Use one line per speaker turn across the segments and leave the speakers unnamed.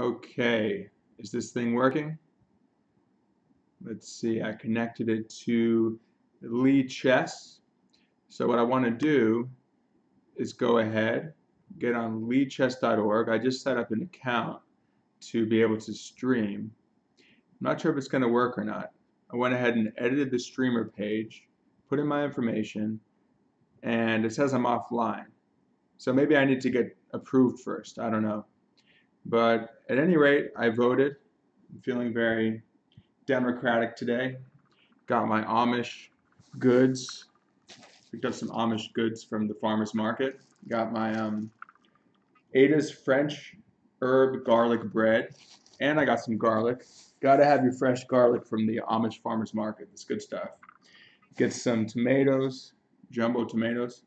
Okay, is this thing working? Let's see, I connected it to Lee Chess. So what I want to do is go ahead, get on leechess.org. I just set up an account to be able to stream. I'm not sure if it's going to work or not. I went ahead and edited the streamer page, put in my information, and it says I'm offline. So maybe I need to get approved first. I don't know. But at any rate, I voted. I'm feeling very democratic today. Got my Amish goods. Picked up some Amish goods from the farmer's market. Got my Ada's French herb garlic bread. And I got some garlic. Gotta have your fresh garlic from the Amish farmer's market. It's good stuff. Get some tomatoes, jumbo tomatoes.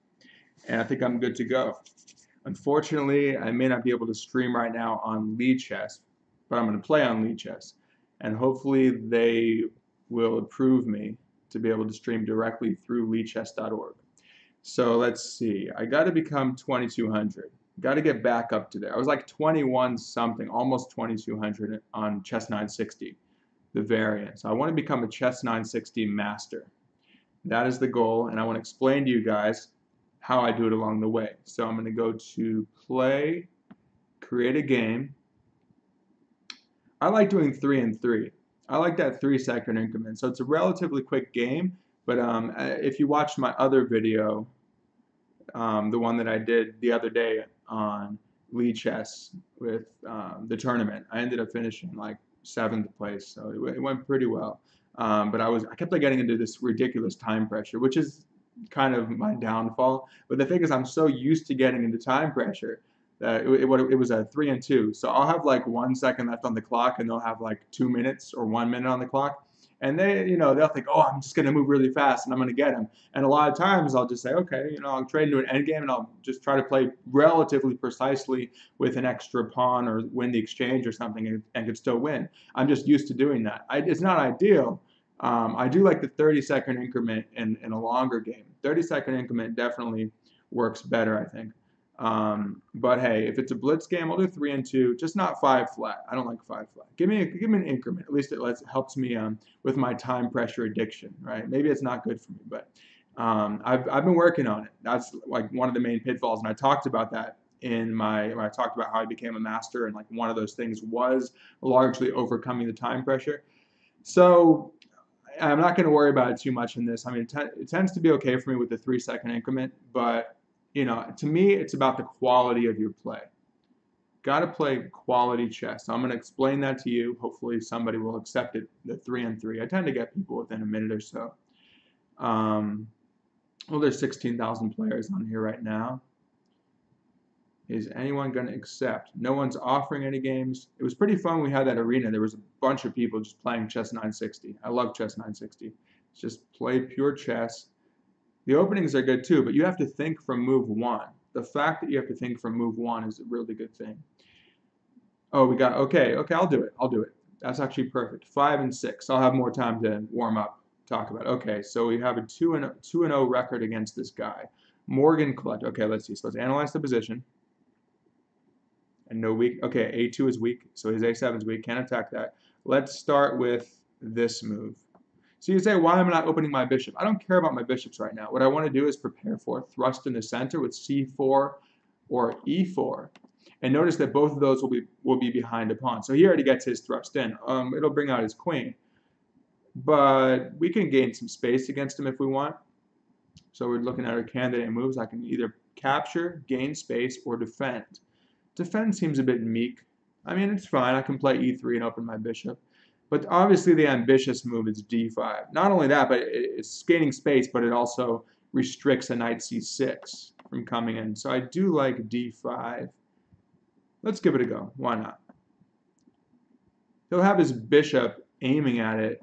And I think I'm good to go. Unfortunately, I may not be able to stream right now on Lee Chess, but I'm going to play on Lee Chess. And hopefully they will approve me to be able to stream directly through leechess.org. So let's see. I got to become 2200. Got to get back up to there. I was like 21 something, almost 2200 on Chess 960, the variant. So I want to become a Chess 960 master. That is the goal, and I want to explain to you guys how I do it along the way. So I'm going to go to play, create a game. I like doing 3 and 3. I like that 3-second increment. So it's a relatively quick game, but if you watch my other video, the one that I did the other day on Lee Chess with the tournament, I ended up finishing like 7th place, so it went pretty well. But I kept like getting into this ridiculous time pressure, which is kind of my downfall. But the thing is, I'm so used to getting into time pressure that it was a 3 and 2. So I'll have like 1 second left on the clock, and they'll have like 2 minutes or 1 minute on the clock. And they'll think, oh, I'm just going to move really fast and I'm going to get them. And a lot of times I'll just say, okay, I'll trade into an end game and I'll just try to play relatively precisely with an extra pawn or win the exchange or something and could still win. I'm just used to doing that. It's not ideal. I do like the 30-second increment in a longer game. 30-second increment definitely works better, I think. But hey, if it's a blitz game, I'll do 3 and 2, just not 5 flat. I don't like 5 flat. Give me an increment. At least it helps me with my time pressure addiction, right? Maybe it's not good for me, but I've been working on it. That's like one of the main pitfalls, and I talked about that when I talked about how I became a master, and like one of those things was largely overcoming the time pressure. So I'm not going to worry about it too much in this. I mean, it tends to be okay for me with the 3-second increment, but to me, it's about the quality of your play. Got to play quality chess. So I'm going to explain that to you. Hopefully, somebody will accept it. The 3 and 3. I tend to get people within a minute or so. Well, there's 16,000 players on here right now. Is anyone going to accept? No one's offering any games. It was pretty fun when we had that arena. There was a bunch of people just playing Chess 960. I love Chess 960. It's just play pure chess. The openings are good too, but you have to think from move 1. The fact that you have to think from move 1 is a really good thing. Oh, okay, I'll do it. That's actually perfect. 5 and 6. I'll have more time to warm up, talk about it. Okay, so we have a 2-0 record against this guy. Morgan Clutch. Okay, let's see. So let's analyze the position. And no weak. Okay, A2 is weak, so his A7 is weak. Can't attack that. Let's start with this move. So you say, why am I not opening my bishop? I don't care about my bishops right now. What I want to do is prepare for a thrust in the center with C4 or E4. And notice that both of those will be behind a pawn. So he already gets his thrust in. It'll bring out his queen. But we can gain some space against him if we want. So we're looking at our candidate moves. I can either capture, gain space, or defend. Defend seems a bit meek. I mean, it's fine. I can play E3 and open my bishop. But obviously the ambitious move is D5. Not only that, but it's gaining space, but it also restricts a knight C6 from coming in. So I do like D5. Let's give it a go. Why not? He'll have his bishop aiming at it.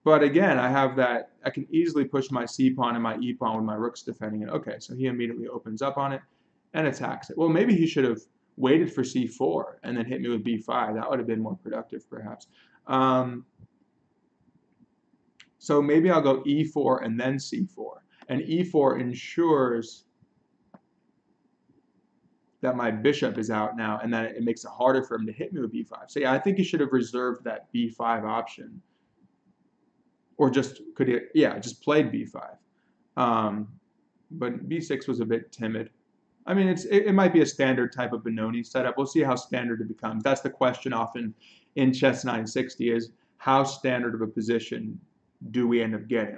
But again, I can easily push my C pawn and my E pawn with my rooks defending it. Okay, so he immediately opens up on it and attacks it. Well, maybe he should have waited for C4 and then hit me with B5. That would have been more productive, perhaps. So maybe I'll go E4 and then C4. And E4 ensures that my bishop is out now, and then it makes it harder for him to hit me with b5. So yeah, I think he should have reserved that b5 option, or just just played b5. But b6 was a bit timid. I mean, it might be a standard type of Benoni setup. We'll see how standard it becomes. That's the question often in Chess 960 is how standard of a position do we end up getting?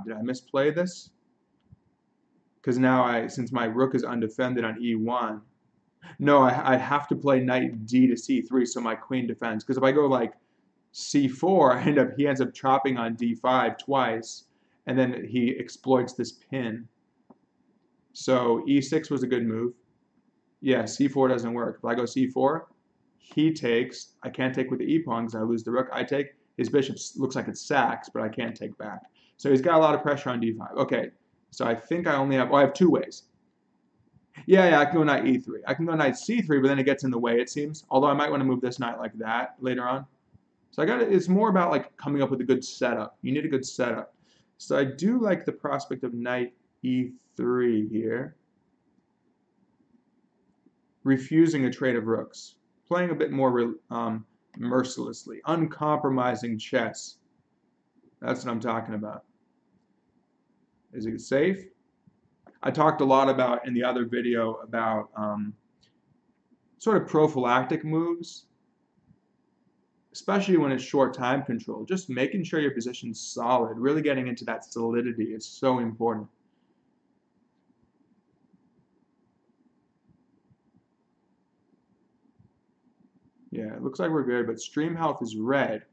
Did I misplay this? Because now since my rook is undefended on e1, no, I have to play knight d to c3 so my queen defends. Because if I go like c4, he ends up chopping on d5 twice, and then he exploits this pin. So e6 was a good move. Yeah, c4 doesn't work. If I go c4, he takes. I can't take with the e-pawn because I lose the rook. I take. His bishop looks like it sacks, but I can't take back. So he's got a lot of pressure on d5. Okay, so I think I only have, I have two ways. Yeah, I can go knight e3. I can go knight c3, but then it gets in the way, it seems. Although I might want to move this knight like that later on. So it's more about like coming up with a good setup. You need a good setup. So I do like the prospect of knight e3 here. Refusing a trade of rooks. Playing a bit more mercilessly. Uncompromising chess. That's what I'm talking about. Is it safe? I talked a lot about in the other video about sort of prophylactic moves, especially when it's short time control. Just making sure your position's solid, really getting into that solidity is so important. Yeah, it looks like we're good, but stream health is red.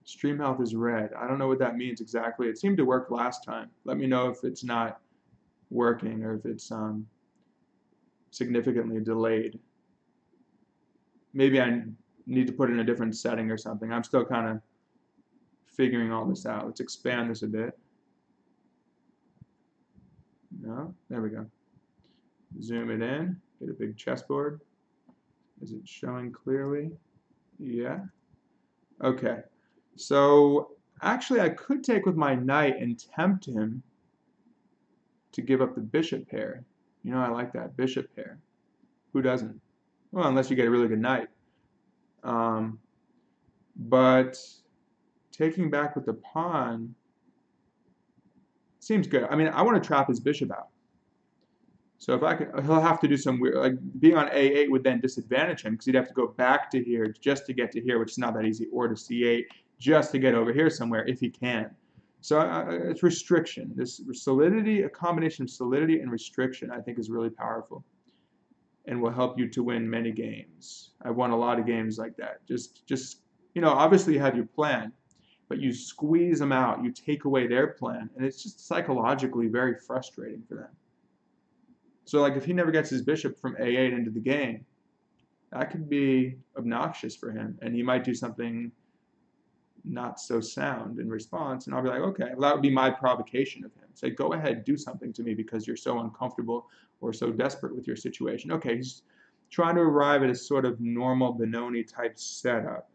Stream health is red. I don't know what that means exactly. It seemed to work last time. Let me know if it's not working or if it's significantly delayed. Maybe I need to put in a different setting or something. I'm still kind of figuring all this out. Let's expand this a bit. No, there we go. Zoom it in, get a big chessboard. Is it showing clearly? Yeah. Okay. So actually I could take with my knight and tempt him to give up the bishop pair. You know, I like that, bishop pair. Who doesn't? Well, unless you get a really good knight. But taking back with the pawn seems good. I mean, I want to trap his bishop out. So if I can, he'll have to do some weird, like being on a8 would then disadvantage him because he'd have to go back to here just to get to here, which is not that easy, or to c8 just to get over here somewhere if he can. So it's restriction. This solidity, a combination of solidity and restriction, I think is really powerful and will help you to win many games. I've won a lot of games like that. Just you know, obviously you have your plan, but you squeeze them out, you take away their plan, and it's just psychologically very frustrating for them. So like if he never gets his bishop from a8 into the game, that could be obnoxious for him, and he might do something not so sound in response, and I'll be like, okay, well, that would be my provocation of him. Say, go ahead, do something to me because you're so uncomfortable or so desperate with your situation. Okay, he's trying to arrive at a sort of normal Benoni type setup.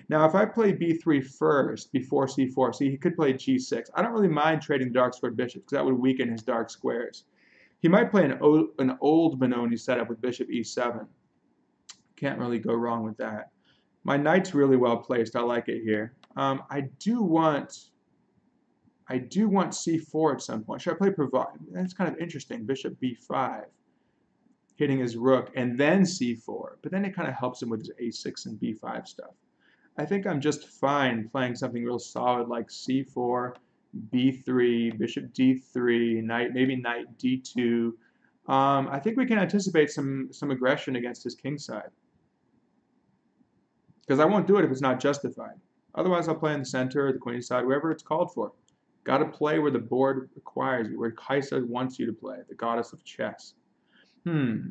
Now, if I play b3 first before c4, see, he could play g6. I don't really mind trading the dark squared bishop because that would weaken his dark squares. He might play an old Benoni setup with bishop e7. Can't really go wrong with that. My knight's really well placed. I like it here. I do want c4 at some point. Should I play provide? That's kind of interesting. Bishop b5, hitting his rook, and then c4. But then it kind of helps him with his a6 and b5 stuff. I think I'm just fine playing something real solid like c4, b3, bishop d3, knight, maybe knight d2. I think we can anticipate some aggression against his king side. Because I won't do it if it's not justified. Otherwise, I'll play in the center or the queen side, wherever it's called for. Got to play where the board requires you, where Kaisa wants you to play, the goddess of chess. I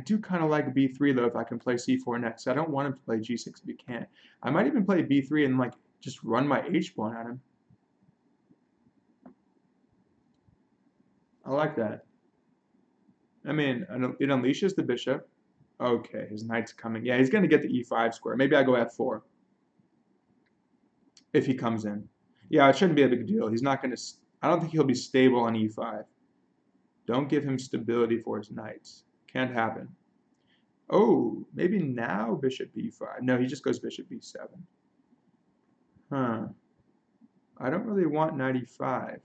do kind of like b3, though, if I can play c4 next. I don't want him to play g6 if he can't. I might even play b3 and like just run my h-pawn at him. I like that. I mean, it unleashes the bishop. Okay, his knight's coming. Yeah, he's going to get the e5 square. Maybe I go f4 if he comes in. Yeah, it shouldn't be a big deal. He's not going to... I don't think he'll be stable on e5. Don't give him stability for his knights. Can't happen. Oh, maybe now bishop b5. No, he just goes bishop b7. Huh. I don't really want knight e5.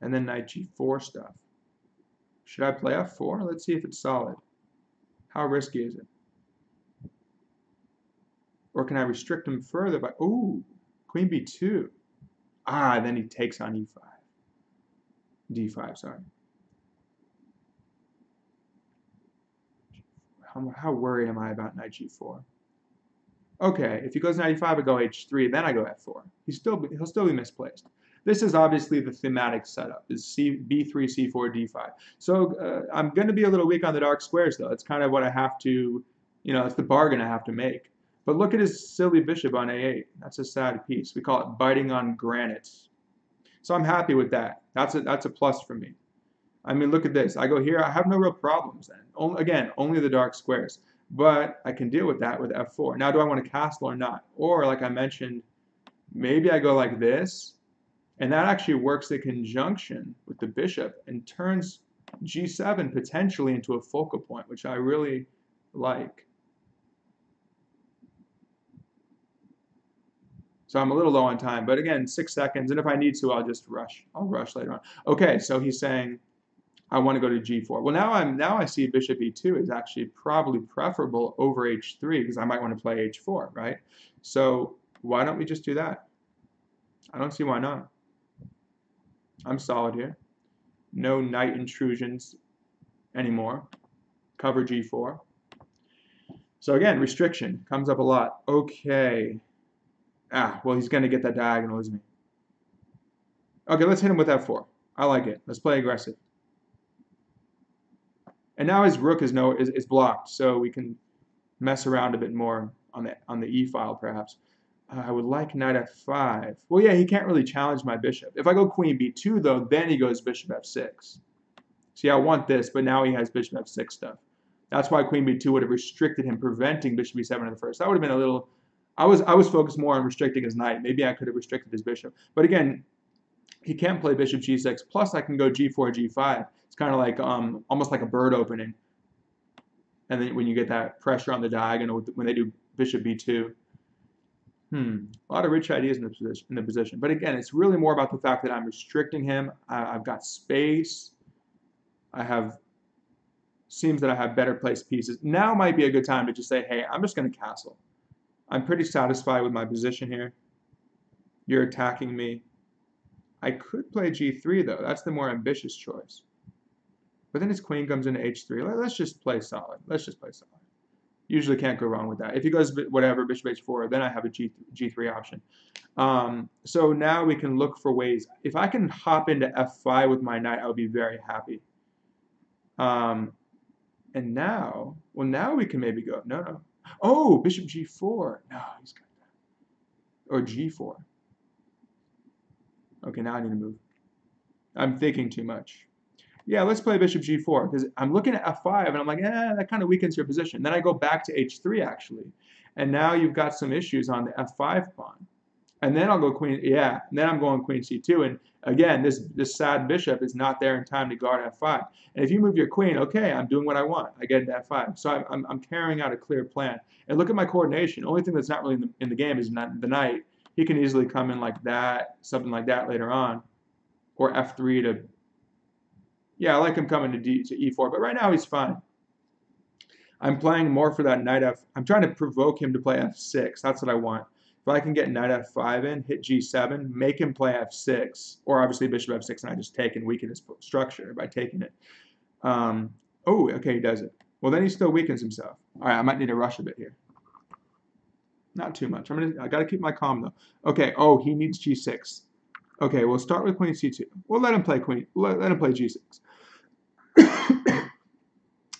And then knight g4 stuff. Should I play f4? Let's see if it's solid. How risky is it? Or can I restrict him further by, ooh, queen b2. Ah, then he takes on e5. d5, sorry. How worried am I about knight g4? Okay, if he goes knight e5, I go h3, then I go f4. He'll still be misplaced. This is obviously the thematic setup, is b3, c4, d5. So I'm going to be a little weak on the dark squares, though. It's kind of what I have to, it's the bargain I have to make. But look at his silly bishop on a8. That's a sad piece. We call it biting on granite. So I'm happy with that. That's a plus for me. I mean, look at this. I go here. I have no real problems then. Again, only the dark squares. But I can deal with that with f4. Now, do I want to castle or not? Or, like I mentioned, maybe I go like this. And that actually works in conjunction with the bishop and turns g7 potentially into a focal point, which I really like. So I'm a little low on time, but again, 6 seconds, and if I need to, I'll just rush. I'll rush later on. Okay, so he's saying I want to go to g4. Well, now I see bishop e2 is actually probably preferable over h3 because I might want to play h4, right? So why don't we just do that? I don't see why not. I'm solid here. No knight intrusions anymore. Cover g4. So again, restriction comes up a lot. Okay. Well, he's going to get that diagonal, isn't he? Okay, let's hit him with f4. I like it. Let's play aggressive. And now his rook is blocked, so we can mess around a bit more on the e file, perhaps. I would like knight f5. Well, yeah, he can't really challenge my bishop. If I go queen b2, though, then he goes bishop f6. See, I want this, but now he has bishop f6 stuff. That's why queen b2 would have restricted him, preventing bishop b7 in the first. That would have been a little... I was focused more on restricting his knight. Maybe I could have restricted his bishop. But again, he can't play bishop g6. Plus, I can go g4, g5. It's kind of like almost like a bird opening. And then when you get that pressure on the diagonal when they do bishop b2. A lot of rich ideas in the position. But again, it's really more about the fact that I'm restricting him. I've got space. Seems that I have better placed pieces. Now might be a good time to just say, hey, I'm just going to castle. I'm pretty satisfied with my position here. You're attacking me. I could play g3, though. That's the more ambitious choice. But then his queen comes into h3. Let's just play solid. Let's just play solid. Usually can't go wrong with that. If he goes whatever, bishop h4, then I have a g3 option. So now we can look for ways. If I can hop into f5 with my knight, I would be very happy. And now, well, now we can maybe go. No. Oh, bishop g4. No, he's got that. Or g4. Okay, now I need to move. I'm thinking too much. Yeah, let's play bishop g4, because I'm looking at f5, and I'm like, that kind of weakens your position. Then I go back to h3, actually. And now you've got some issues on the f5 pawn. And then I'll go queen, and then I'm going queen c2. And again, this sad bishop is not there in time to guard f5. And if you move your queen, okay, I'm doing what I want. I get into f5. So I'm carrying out a clear plan. And look at my coordination. The only thing that's not really in the game is not the knight. He can easily come in like that, something like that later on. Or f3 to... Yeah, I like him coming to e4, but right now he's fine. I'm playing more for that knight I'm trying to provoke him to play f6. That's what I want. If I can get knight f5 in, hit g7, make him play f6, or obviously bishop f6, and I just take and weaken his structure by taking it. Oh, okay, he does it. Well, then he still weakens himself. All right, I might need to rush a bit here. Not too much. I got to keep my calm, though. Okay, oh, he needs g6. Okay, we'll start with queen c2. We'll let him play let him play g6.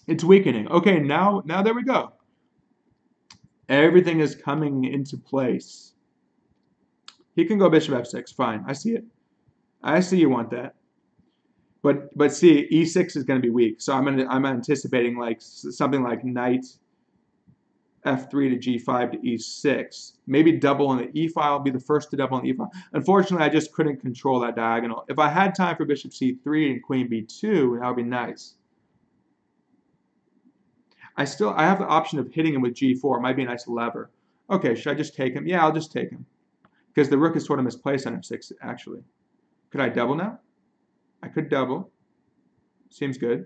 It's weakening. Okay, now there we go. Everything is coming into place. He can go bishop f6. Fine, I see it. I see you want that. But see, e6 is going to be weak. So I'm anticipating like something like knight f3 to g5 to e6. Maybe double on the e file, be the first to double on the e file. Unfortunately, I just couldn't control that diagonal. If I had time for bishop c3 and queen b2, that would be nice. I have the option of hitting him with g4. It might be a nice lever. Okay, should I just take him? Yeah, I'll just take him. Because the rook is sort of misplaced on f6, actually. Could I double now? I could double. Seems good.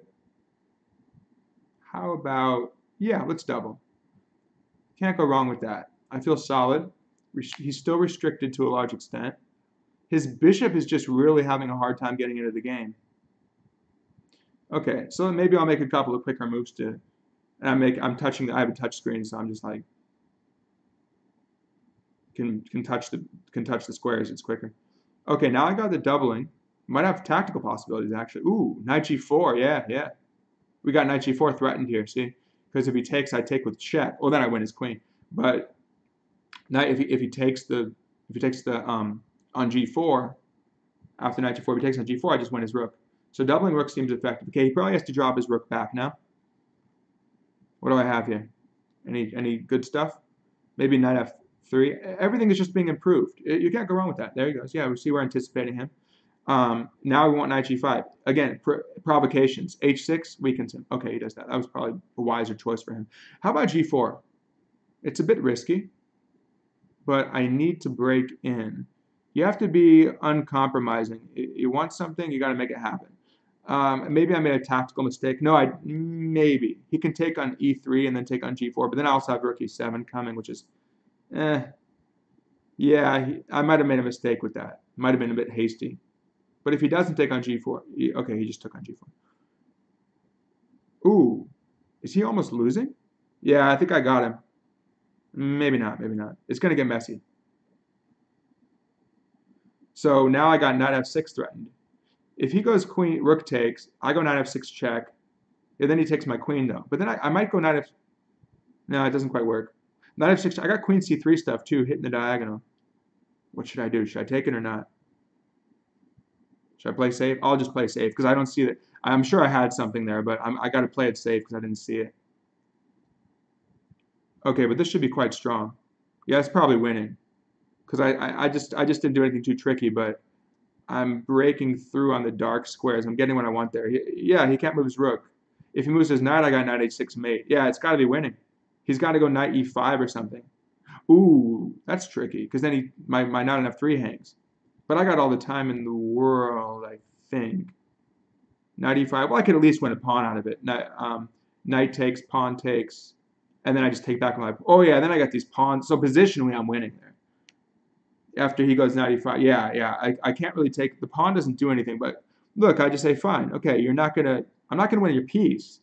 How about, yeah, let's double. Can't go wrong with that. I feel solid. He's still restricted to a large extent. His bishop is just really having a hard time getting into the game. Okay, so maybe I'll make a couple of quicker moves to, and I have a touch screen, so I'm just like, can touch the squares, it's quicker. Okay, now I got the doubling. Might have tactical possibilities, actually. Ooh, knight g4, yeah. We got knight g4 threatened here, see? Because if he takes, I take with check. Well, then I win his queen. But if he takes the on g4, after knight g4, if he takes on g4, I just win his rook. So doubling rook seems effective. Okay, he probably has to drop his rook back now. What do I have here? Any good stuff? Maybe knight f3. Everything is just being improved. You can't go wrong with that. There he goes. Yeah, we see we're anticipating him. Now we want knight g5. Again, provocations. h6 weakens him. Okay, he does that. That was probably a wiser choice for him. How about g4? It's a bit risky, but I need to break in. You have to be uncompromising. You want something, you got to make it happen. Maybe I made a tactical mistake. No, maybe. He can take on e3 and then take on g4, but then I also have rook e7 coming, which is, yeah, I might have made a mistake with that. Might have been a bit hasty. But if he doesn't take on g4, okay, he just took on g4. Ooh, is he almost losing? Yeah, I think I got him. Maybe not, maybe not. It's going to get messy. So now I got knight f6 threatened. If he goes queen, rook takes, I go knight f6 check. Yeah, then he takes my queen though. But then I might go knight f... No, it doesn't quite work. Knight f6, I got queen c3 stuff too, hitting the diagonal. What should I do? Should I take it or not? Should I play safe? I'll just play safe because I don't see it. I'm sure I had something there, but I got to play it safe because I didn't see it. Okay, but this should be quite strong. Yeah, it's probably winning because I just didn't do anything too tricky, but I'm breaking through on the dark squares. I'm getting what I want there. Yeah, he can't move his rook. If he moves his knight, I got knight h6 mate. Yeah, it's got to be winning. He's got to go knight e5 or something. Ooh, that's tricky because then my knight on f3 hangs. But I got all the time in the world, I think. Knight e5. Well, I could at least win a pawn out of it. Knight takes, pawn takes, and then I just take back my... Oh, yeah, then I got these pawns. So positionally, I'm winning there. After he goes knight e5, yeah, I can't really take... The pawn doesn't do anything, but look, I just say, fine, okay, I'm not going to win your piece.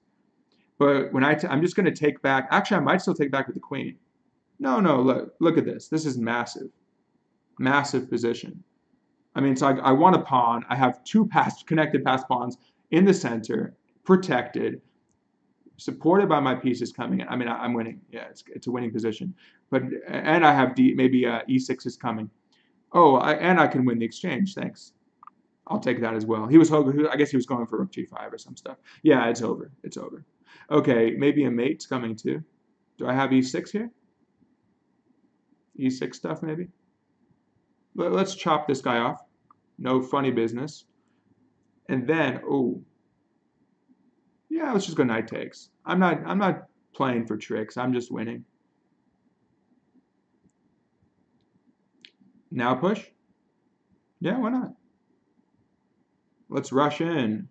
But when I'm just going to take back... Actually, I might still take back with the queen. No, look at this. This is massive. Massive position. I mean, so I want a pawn. I have two connected passed pawns in the center, protected, supported by my pieces coming in. I mean, I'm winning. Yeah, it's a winning position. And I have maybe e6 is coming. Oh, and I can win the exchange. Thanks. I'll take that as well. I guess he was going for rook g5 or some stuff. Yeah, it's over. It's over. Okay, maybe a mate's coming too. Do I have e6 here? E6 stuff maybe? Let's chop this guy off. No funny business. And then, oh, yeah, let's just go knight takes. I'm not playing for tricks. I'm just winning. Now push? Yeah, why not? Let's rush in.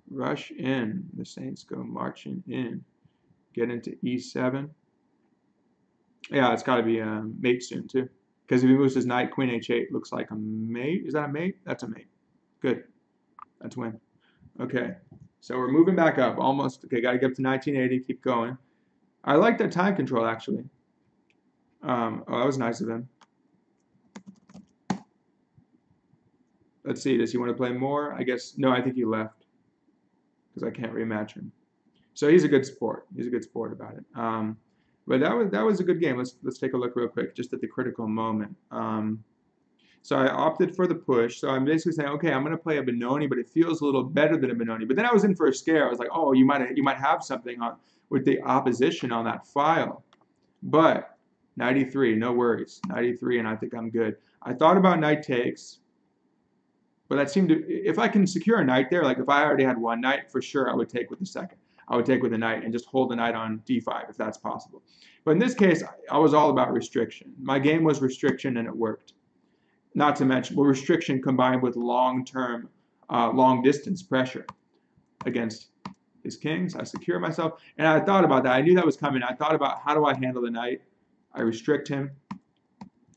Rush in. The Saints go marching in. Get into e7. Yeah, it's got to be a mate soon too. Because if he moves his knight, queen h8 looks like a mate. Is that a mate? That's a mate. Good. That's win. Okay. So we're moving back up. Almost. Okay, got to get up to 1980. Keep going. I like that time control, actually. Oh, that was nice of him. Let's see. Does he want to play more? I guess. No, I think he left. Because I can't rematch him. So he's a good sport. He's a good sport about it. But that was a good game. Let's take a look real quick, just at the critical moment. So I opted for the push. So I'm basically saying, okay, I'm going to play a Benoni, but it feels a little better than a Benoni. But then I was in for a scare. I was like, oh, you might have something on with the opposition on that file. But 93, no worries. 93, and I think I'm good. I thought about knight takes, but that seemed to, if I can secure a knight there, like if I already had one knight, for sure I would take with the second. I would take with the knight and just hold the knight on d5 if that's possible. But in this case, I was all about restriction. My game was restriction, and it worked. Not to mention, well, restriction combined with long-term, long-distance pressure against his kings. I secure myself, and I thought about that. I knew that was coming. I thought about how do I handle the knight. I restrict him,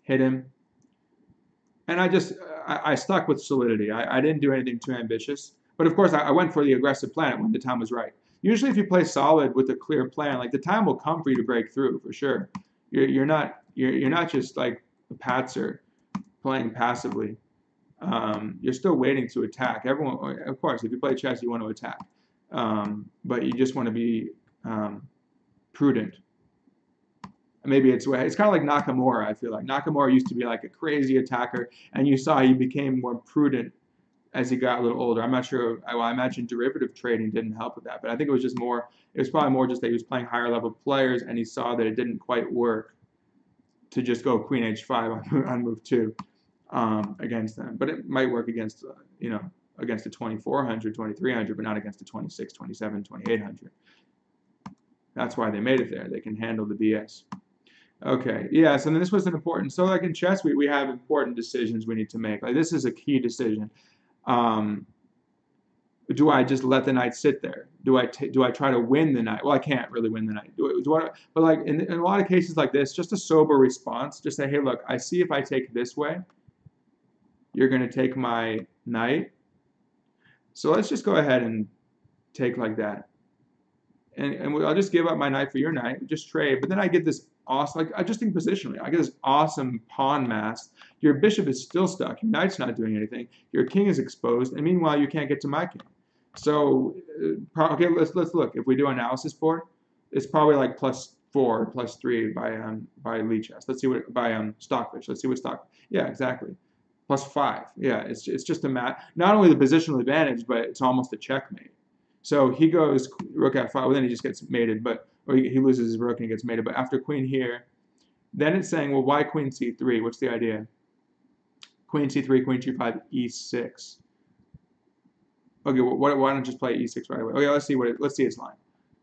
hit him, and I stuck with solidity. I didn't do anything too ambitious, but of course I went for the aggressive plan when the time was right. Usually, if you play solid with a clear plan, like the time will come for you to break through for sure. You're not just like a patzer playing passively. You're still waiting to attack. Everyone, of course, if you play chess, you want to attack, but you just want to be prudent. Maybe it's kind of like Nakamura. I feel like Nakamura used to be like a crazy attacker, and you saw he became more prudent as he got a little older. I'm not sure. Well, I imagine derivative trading didn't help with that, but I think it was just more. It was probably more just that he was playing higher level players, and he saw that it didn't quite work to just go queen h5 on move 2 against them. But it might work against against the 2400, 2300, but not against the 26, 27, 2800. That's why they made it there. They can handle the BS. Okay, yeah, so then this was an important, so like in chess, we have important decisions we need to make. Like this is a key decision. Do I just let the knight sit there? Do I try to win the knight? Well, I can't really win the knight. But like in a lot of cases like this, just a sober response, just say, hey, look, I see if I take this way, you're going to take my knight. So let's just go ahead and take like that. And I'll just give up my knight for your knight, just trade. But then I get this awesome, like I just think positionally, I get this awesome pawn mass. Your bishop is still stuck. Your knight's not doing anything. Your king is exposed, and meanwhile you can't get to my king. So okay, let's look. If we do analysis board, it's probably like +4, +3 by Lee chess. Let's see what by Stockfish. Let's see what stock. Yeah, exactly. +5. Yeah, it's just a mat. Not only the positional advantage, but it's almost a checkmate. So he goes rook f5, well, then he just gets mated, or he loses his rook and he gets mated. But after queen here, then it's saying, well, why queen c3? What's the idea? Queen c3, queen g5, e6. Okay, well, why don't just play e6 right away? Okay, let's see its line.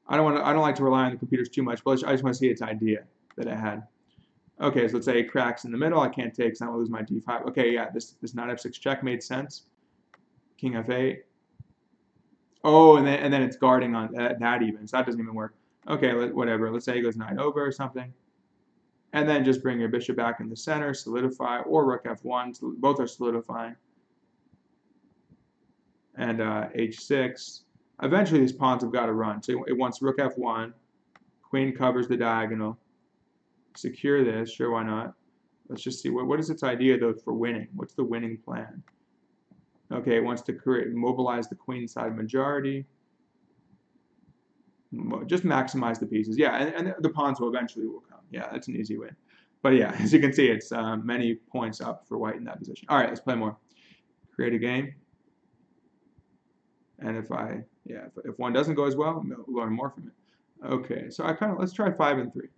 I don't like to rely on the computers too much, but I just want to see its idea that it had. Okay, so let's say it cracks in the middle. I can't take, so I don't lose my d5. Okay, yeah, this knight f6 check made sense. King f8. Oh, and then it's guarding on that even, so that doesn't even work. Okay, whatever. Let's say he goes knight over or something. And then just bring your bishop back in the center, solidify, or rook f1. Both are solidifying. And h6. Eventually, these pawns have got to run. So it wants rook f1. Queen covers the diagonal. Secure this. Sure, why not? Let's just see. What is its idea, though, for winning? What's the winning plan? Okay, it wants to mobilize the queen side majority. Just maximize the pieces. Yeah, and the pawns will eventually come. Yeah, that's an easy win. But yeah, as you can see, it's many points up for white in that position. All right, let's play more. Create a game. And if one doesn't go as well, we'll learn more from it. Okay, so let's try 5 and 3.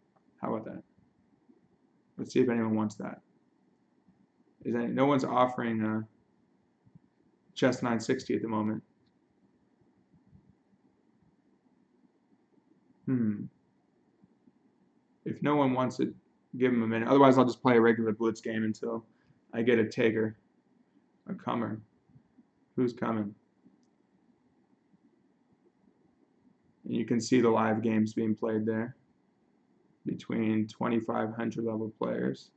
How about that? Let's see if anyone wants that. No one's offering chess 960 at the moment. If no one wants it, give them a minute. Otherwise, I'll just play a regular blitz game until I get a taker, a comer. Who's coming? And you can see the live games being played there between 2,500 level players.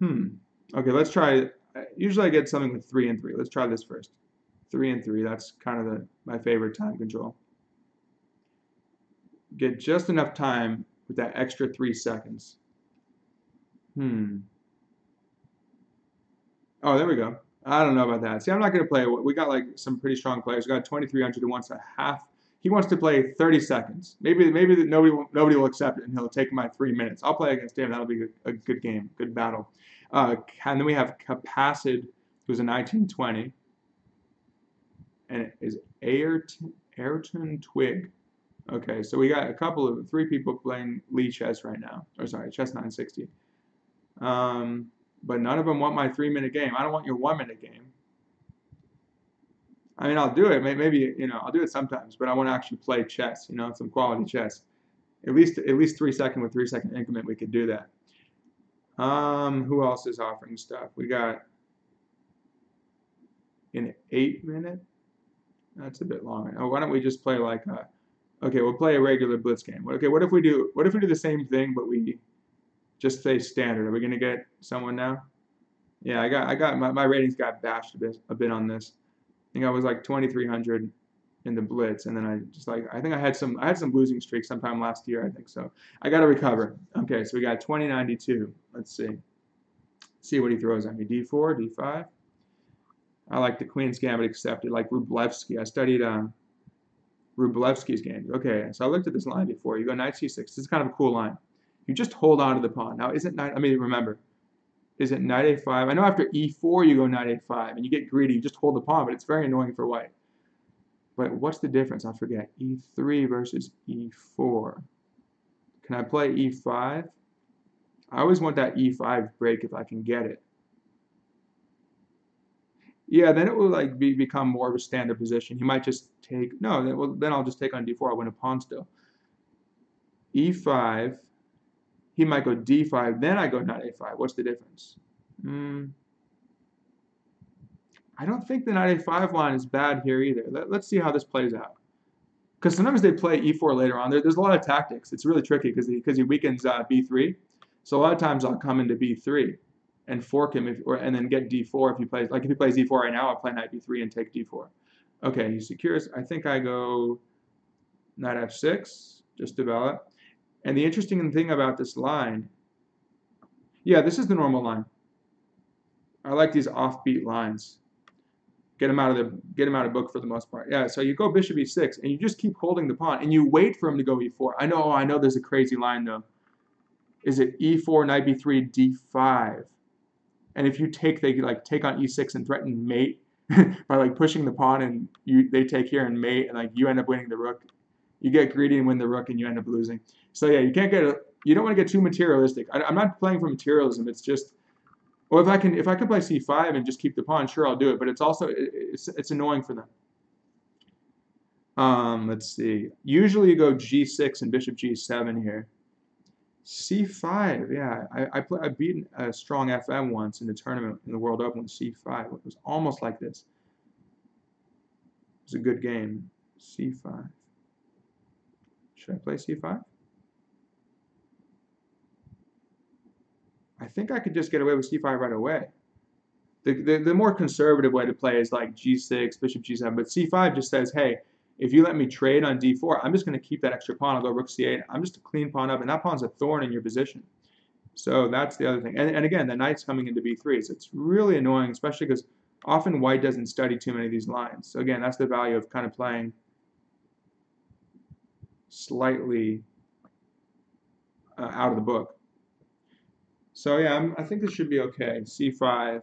Okay, let's try. Usually I get something with 3 and 3. Let's try this first. 3 and 3. That's kind of my favorite time control. Get just enough time with that extra 3 seconds. Oh, there we go. I don't know about that. See, I'm not going to play. We got like some pretty strong players. We got 2,300 who wants a half. He wants to play 30 seconds. Maybe nobody will accept it, and he'll take my 3 minutes. I'll play against him. That'll be a good game, good battle. And then we have Capacid, who's a 1920, and it is Ayrton Twig. Okay, so we got three people playing Lee chess right now, or sorry, chess 960. But none of them want my 3-minute game. I don't want your 1-minute game. I mean, I'll do it. Maybe, I'll do it sometimes, but I want to actually play chess. Some quality chess. At least 3-second with 3-second increment, we could do that. Who else is offering stuff? We got an 8-minute. That's a bit long. Oh, why don't we just play like okay, we'll play a regular blitz game. Okay, what if we do the same thing, but we just say standard? Are we gonna get someone now? Yeah, I got my ratings got bashed a bit on this. I think I was like 2,300 in the blitz, and then I think I had some losing streaks sometime last year, I think so. I got to recover. Okay, so we got 2092. Let's see what he throws at me. D4, D5. I like the Queen's Gambit accepted, like Rublevsky. I studied Rublevsky's games. Okay, so I looked at this line before. You go knight c6. This is kind of a cool line. You just hold on to the pawn. Now, remember, is it knight a5? I know after e4 you go knight a5, and you get greedy. You just hold the pawn, but it's very annoying for white. But what's the difference? I forget. E3 versus E4. Can I play E5? I always want that E5 break if I can get it. Yeah, then it will like become more of a standard position. He might just take, no, then I'll just take on D4. I win a pawn still. E5. He might go D5, then I go knight A5. What's the difference? I don't think the knight A5 line is bad here either. Let's see how this plays out. Because sometimes they play E4 later on. There's a lot of tactics. It's really tricky because he weakens B3. So a lot of times I'll come into B3 and fork him and then get D4 if he plays E4 right now. I'll play knight B3 and take D4. Okay, he secures. I think I go knight F6, just develop. And the interesting thing about this line, yeah, this is the normal line. I like these offbeat lines. Get him out of book for the most part. Yeah, so you go bishop e6, and you just keep holding the pawn, and you wait for him to go e4. I know there's a crazy line, though. Is it e4, knight b3, d5? And if you take, they take on e6 and threaten mate by like pushing the pawn, and they take here and mate, and like you end up winning the rook. You get greedy and win the rook, and you end up losing. So yeah, you don't want to get too materialistic. I'm not playing for materialism. It's just, well, if I can play c5 and just keep the pawn, sure, I'll do it. But it's also it's annoying for them. Let's see. Usually you go g6 and bishop g7 here. c5, yeah. I beat a strong FM once in the tournament in the World Open with c5. It was almost like this. It was a good game. c5. Should I play c5? I think I could just get away with c5 right away. The more conservative way to play is like g6, bishop g7, but c5 just says, hey, if you let me trade on d4, I'm just going to keep that extra pawn. I'll go rook c8. I'm just a clean pawn up, and that pawn's a thorn in your position. So that's the other thing. And again, the knight's coming into b3, so it's really annoying, especially because often white doesn't study too many of these lines. So again, that's the value of kind of playing slightly out of the book. So yeah, I think this should be okay. c5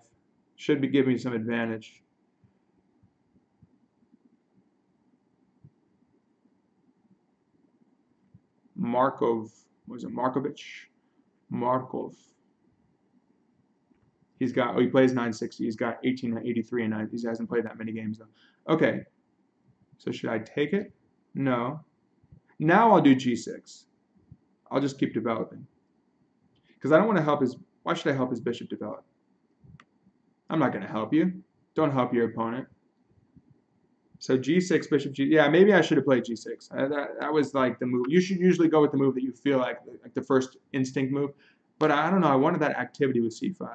should be giving me some advantage. Markov, was it Markovich? Markov. He plays 960. He's got 1883 and 9. He hasn't played that many games though. Okay. So should I take it? No. Now I'll do g6. I'll just keep developing. Because I don't want to help his, why should I help his bishop develop? I'm not going to help you. Don't help your opponent. So g6, bishop g, yeah, maybe I should have played g6. That was like the move. You should usually go with the move that you feel like the first instinct move. But I don't know, I wanted that activity with c5.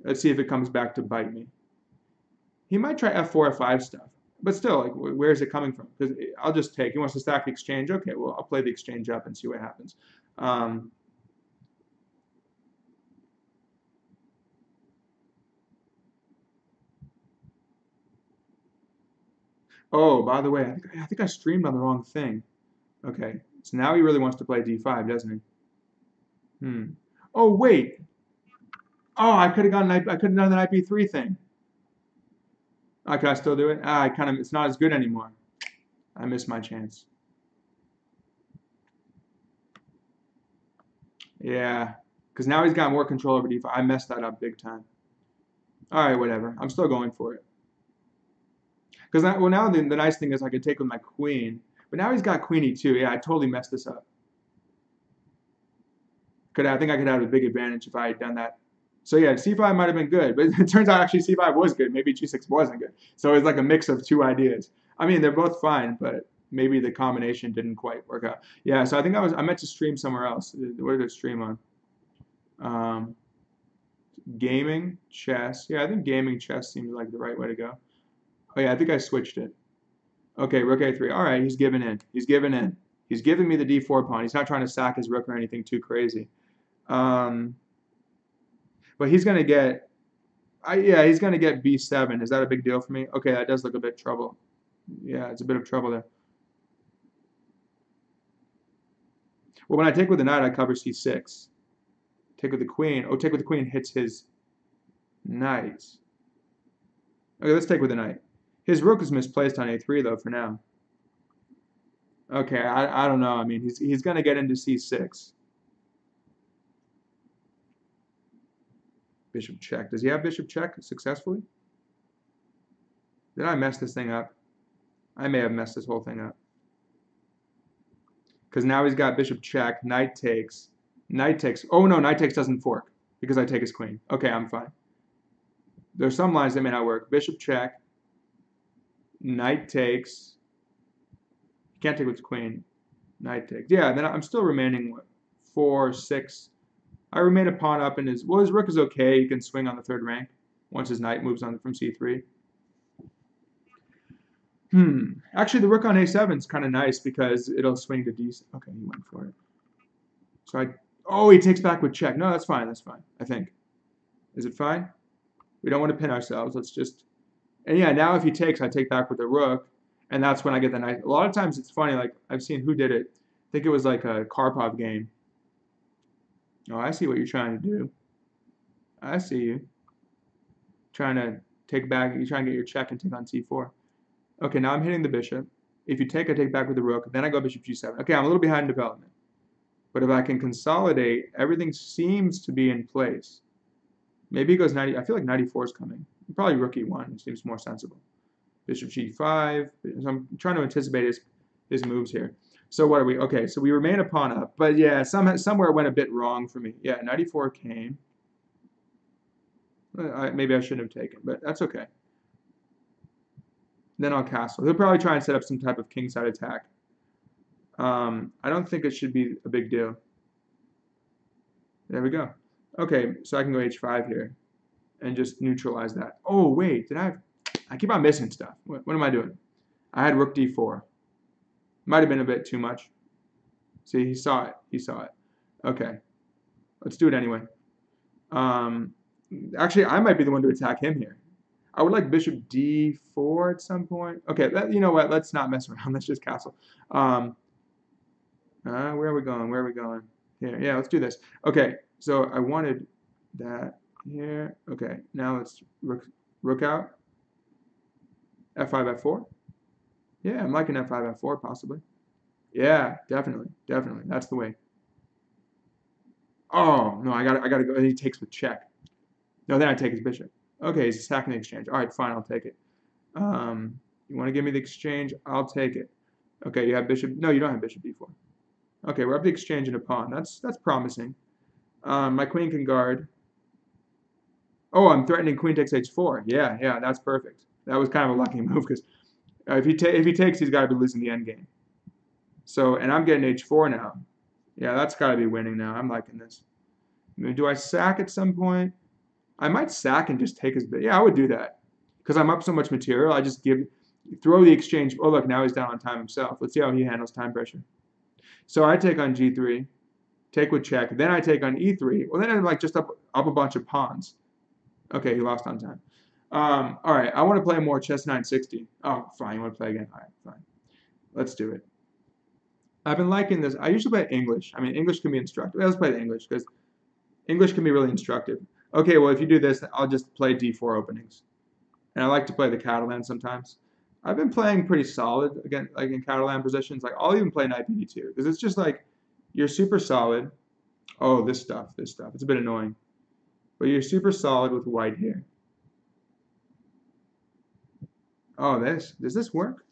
Let's see if it comes back to bite me. He might try f4, f5 stuff. But still, like, where is it coming from? Because I'll just take, he wants to stack the exchange. Okay, well, I'll play the exchange up and see what happens. Oh, by the way, I think I streamed on the wrong thing. Okay, so now he really wants to play d5, doesn't he? Oh, wait. Oh, I could have gone knight. I could have done the knight b3 thing. Can I still do it? I kind of. It's not as good anymore. I missed my chance. Yeah, because now he's got more control over d5. I messed that up big time. All right, whatever. I'm still going for it. Because well, now the nice thing is I could take with my queen, but now he's got queen e2. Yeah, I totally messed this up. I think I could have a big advantage if I had done that. So yeah, c5 might have been good, but it turns out actually c5 was good. Maybe g6 wasn't good. So it was like a mix of two ideas. I mean, they're both fine, but maybe the combination didn't quite work out. Yeah, so I think I meant to stream somewhere else. What did I stream on? Gaming, chess. Yeah, I think gaming chess seems like the right way to go. Oh yeah, I think I switched it. Okay, rook a3. All right, he's giving in. He's giving in. He's giving me the d4 pawn. He's not trying to sack his rook or anything too crazy. But he's going to get, yeah, he's going to get b7. Is that a big deal for me? Okay, that does look a bit trouble. Yeah, it's a bit of trouble there. Well, when I take with the knight, I cover c6. Take with the queen. Oh, take with the queen hits his knight. Okay, let's take with the knight. His rook is misplaced on a3, though, for now. Okay, I don't know. I mean, he's going to get into c6. Bishop check. Does he have bishop check successfully? Did I mess this thing up? I may have messed this whole thing up. Because now he's got bishop check, knight takes. Knight takes. Oh, no, knight takes doesn't fork because I take his queen. Okay, I'm fine. There's some lines that may not work. Bishop check, knight takes. You can't take with queen. Knight takes. Yeah, then I'm still remaining, what, 4, 6. I remain a pawn up in his, well, his rook is okay. He can swing on the third rank once his knight moves on from c3. Actually, the rook on a7 is kind of nice because it'll swing to d. Okay, he went for it. So oh, he takes back with check. No, that's fine. That's fine, I think. Is it fine? We don't want to pin ourselves. Let's just, and yeah, now if he takes, I take back with the rook, and that's when I get the knight. A lot of times it's funny, like I've seen who did it. I think it was like a Karpov game. Oh, I see what you're trying to do. I see you. Trying to take back, you try and get your check and take on c4. Okay, now I'm hitting the bishop. If you take, I take back with the rook. Then I go bishop g7. Okay, I'm a little behind development. But if I can consolidate, everything seems to be in place. Maybe he goes 90. I feel like 94 is coming. Probably rook e1 seems more sensible. Bishop g5. So I'm trying to anticipate his moves here. So what are we? Okay, so we remain a pawn up. But yeah, somewhere it went a bit wrong for me. Yeah, 94 came. Maybe I shouldn't have taken, but that's okay. Then I'll castle. He'll probably try and set up some type of kingside attack. I don't think it should be a big deal. There we go. Okay, so I can go h5 here and just neutralize that. Oh, wait, I keep on missing stuff. What am I doing? I had rook d4. Might have been a bit too much. See, he saw it. He saw it. Okay, let's do it anyway. Actually, I might be the one to attack him here. I would like bishop d4 at some point. Okay, you know what? Let's not mess around. Let's just castle. Where are we going? Where are we going? Here. Yeah, let's do this. Okay, so I wanted that here. Okay, now let's rook out. f5, f4. Yeah, I'm liking f5, f4 possibly. Yeah, definitely, definitely. That's the way. Oh no, I gotta go. He takes with check. No, then I take his bishop. Okay, he's attacking the exchange. All right, fine, I'll take it. You want to give me the exchange? I'll take it. Okay, you have bishop. No, you don't have bishop d4. Okay, we're up the exchange and a pawn. That's promising. My queen can guard. Oh, I'm threatening queen takes h4. Yeah, yeah, that's perfect. That was kind of a lucky move because if he takes, he's got to be losing the endgame. So, and I'm getting h4 now. Yeah, that's got to be winning now. I'm liking this. I mean, do I sack at some point? I might sack and just take his bit. Yeah, I would do that because I'm up so much material. I just throw the exchange. Oh, look, now he's down on time himself. Let's see how he handles time pressure. So I take on g3, take with check. Then I take on e3. Well, then I'm like just up a bunch of pawns. Okay, he lost on time. All right, I want to play more chess 960. Oh, fine, you want to play again? All right, fine. Let's do it. I've been liking this. I usually play English. I mean, English can be instructive. Let's play the English because English can be really instructive. Okay, well, if you do this, I'll just play d4 openings. And I like to play the Catalan sometimes. I've been playing pretty solid again, like in Catalan positions. Like I'll even play knight bd2 because it's just like you're super solid. Oh, this stuff. It's a bit annoying, but you're super solid with white here. Oh, does this work?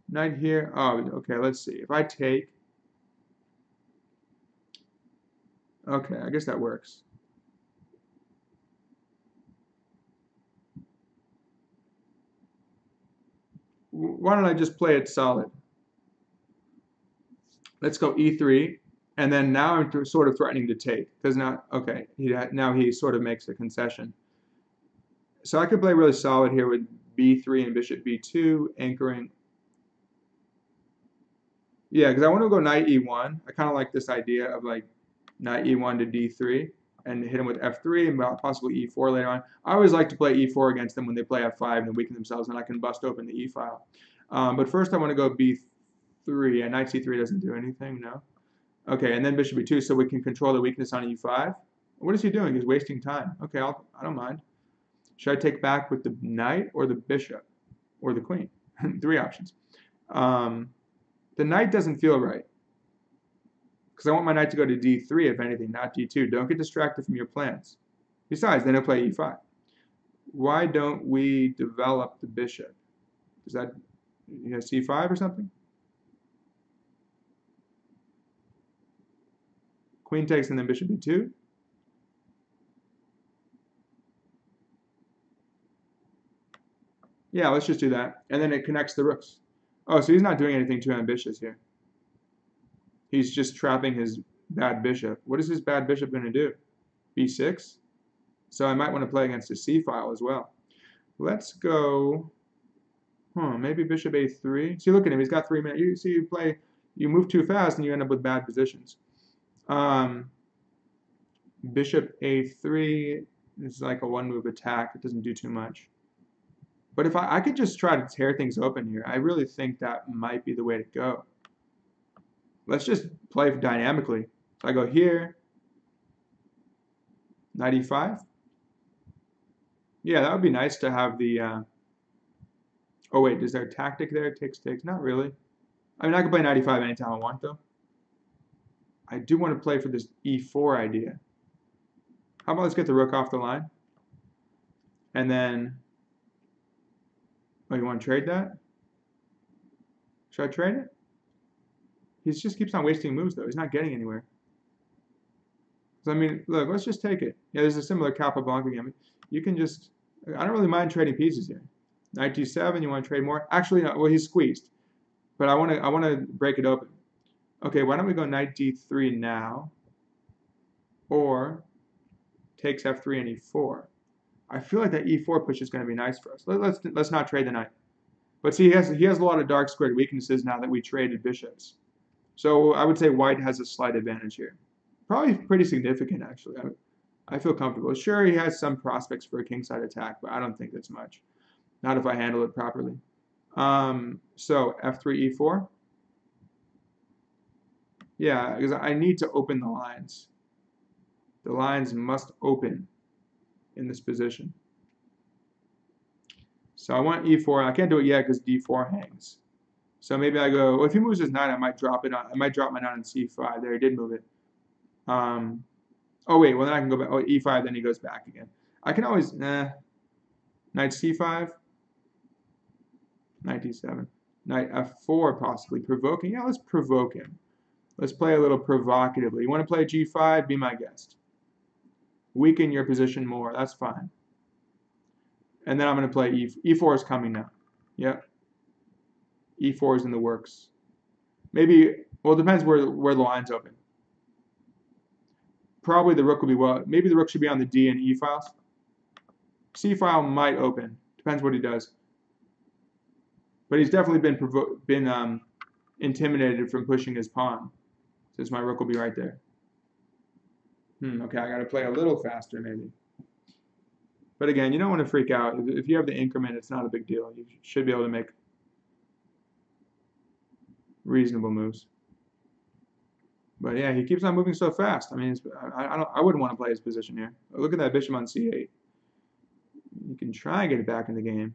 Knight here. Oh, okay. Let's see. If I take, okay, I guess that works. Why don't I just play it solid? Let's go e3, and then now I'm sort of threatening to take because now, okay, now he sort of makes a concession. So I could play really solid here with b3 and bishop b2, anchoring. Yeah, because I want to go knight e1. I kind of like this idea of like knight e1 to d3 and hit him with f3 and possibly e4 later on. I always like to play e4 against them when they play f5 and weaken themselves, and I can bust open the e file. But first I want to go b3, and knight c3 doesn't do anything, no? Okay, and then bishop e2, so we can control the weakness on e5. What is he doing? He's wasting time. Okay, I don't mind. Should I take back with the knight or the bishop or the queen? 3 options. The knight doesn't feel right because I want my knight to go to d3 if anything, not d2. Don't get distracted from your plans. Besides, then he'll play e5. Why don't we develop the bishop? Is that c5 or something? Queen takes and then bishop e2. Yeah, let's just do that. And then it connects the rooks. Oh, so he's not doing anything too ambitious here. He's just trapping his bad bishop. What is his bad bishop going to do? b6? So I might want to play against a c file as well. Let's go, maybe bishop a3. See, look at him. He's got 3 minutes. You see, you move too fast and you end up with bad positions. Bishop a3 is like a 1-move attack. It doesn't do too much. But if I could just try to tear things open here, I really think that might be the way to go. Let's just play dynamically. So I go here, knight e5. Yeah, that would be nice to have the, oh wait, is there a tactic there? Takes. Not really. I mean, I can play knight e5 anytime I want, though. I do want to play for this e4 idea. How about let's get the rook off the line? And then, oh, you want to trade that? Should I trade it? He just keeps on wasting moves, though. He's not getting anywhere. So, I mean, look, let's just take it. Yeah, there's a similar Capablanca game. You can just, I don't really mind trading pieces here. Knight d7, you want to trade more? Actually, no, well, he's squeezed. But I want to break it open. Okay, why don't we go knight d3 now? Or takes f3 and e4. I feel like that e4 push is going to be nice for us. Let's not trade the knight. But see, he has a lot of dark squared weaknesses now that we traded bishops. So I would say white has a slight advantage here. Probably pretty significant, actually. I feel comfortable. Sure, he has some prospects for a kingside attack, but I don't think that's much. Not if I handle it properly. So f3, e4. Yeah, because I need to open the lines. The lines must open in this position. So I want e4. I can't do it yet because d4 hangs. So maybe I go, well, if he moves his knight, I might drop it on, I might drop my knight on c5. There, he did move it. Oh wait, well then I can go back. Oh, e5, then he goes back again. I can always, knight c5, knight d7, knight f4 possibly, provoking. Yeah, let's provoke him. Let's play a little provocatively. You want to play g5? Be my guest. Weaken your position more. That's fine. And then I'm going to play e4 is coming now. Yep. e4 is in the works. Maybe, well, it depends where the line's open. Probably the rook will be, well, maybe the rook should be on the D and E files. C file might open. Depends what he does. But he's definitely been intimidated from pushing his pawn. Since my rook will be right there. Okay, I got to play a little faster maybe. But again, you don't want to freak out. If you have the increment, it's not a big deal. You should be able to make reasonable moves. But yeah, he keeps on moving so fast. I mean, I wouldn't want to play his position here. Look at that bishop on c8. You can try and get it back in the game.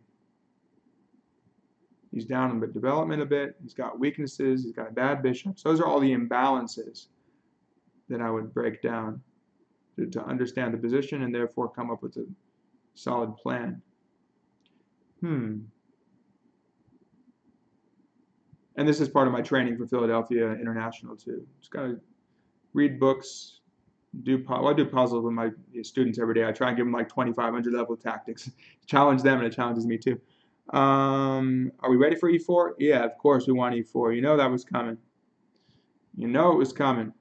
He's down in development a bit. He's got weaknesses. He's got a bad bishop. So those are all the imbalances that I would break down to understand the position and therefore come up with a solid plan. And this is part of my training for Philadelphia International too. Just gotta read books, I do puzzles with my students every day. I try and give them like 2,500 level tactics, challenge them, and it challenges me too. Are we ready for e4? Yeah, of course we want e4. You know that was coming. You know it was coming.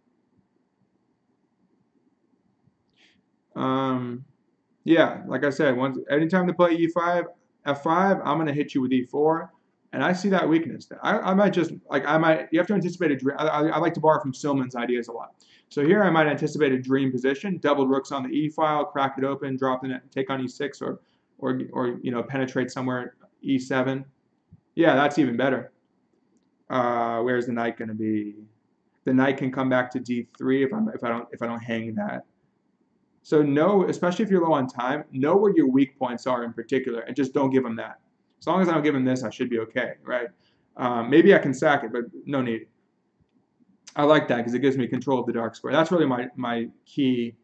Yeah, like I said, anytime they play e5, f5, I'm gonna hit you with e4, and I see that weakness. I might just you have to anticipate a dream. I like to borrow from Silman's ideas a lot. So here I might anticipate a dream position, double rooks on the e file, crack it open, drop the net, take on e6, or penetrate somewhere e7. Yeah, that's even better. Where's the knight going to be? The knight can come back to d3 if I don't hang that. So know, especially if you're low on time, know where your weak points are in particular, and just don't give them that. As long as I don't give him this, I should be okay, right? Maybe I can sack it, but no need. I like that because it gives me control of the dark square. That's really my key